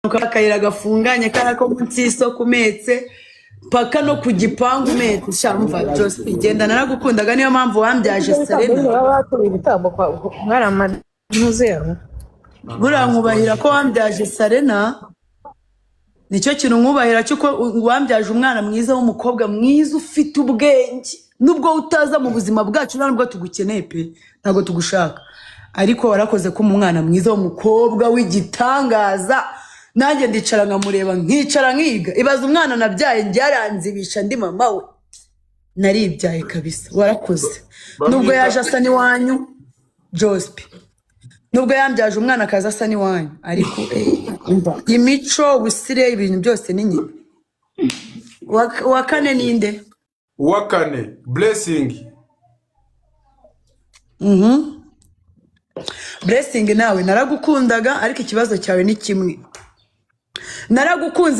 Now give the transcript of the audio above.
akayira gafunganye karako munsi y'isoko umetse paka no ku gipangu umetse shamva Jose igenda naragukundaga niyo mpamvu wambyaje Serena buriya nkubahira ko wambyaje Serena nicyo kintu nkubahira cyuko wambyaje umwana mwiza w'umukobwa mwiza ufite ubwenge nubwo utaza mu buzima bwacu nubwo tugukeneye pe ntago tugushaka ariko warakoze ko umwana mwiza w'umukobwa w'igitangaza nanjye ndicara nkamureba nkicara nkiga ibaza umwana nabyaye njyaranzibisha ndi mama we naribyaye kabisa warakoze nubwo yaje asa ni wanyu Jose nubwo yambyaje umwana akaza asa ni wanyu ariko imico ubusire ibintu byose ni nyine wakane ninde wakane blessing blessing nawe naragukundaga ariko ikibazo cyawe ni kimwe naragukunze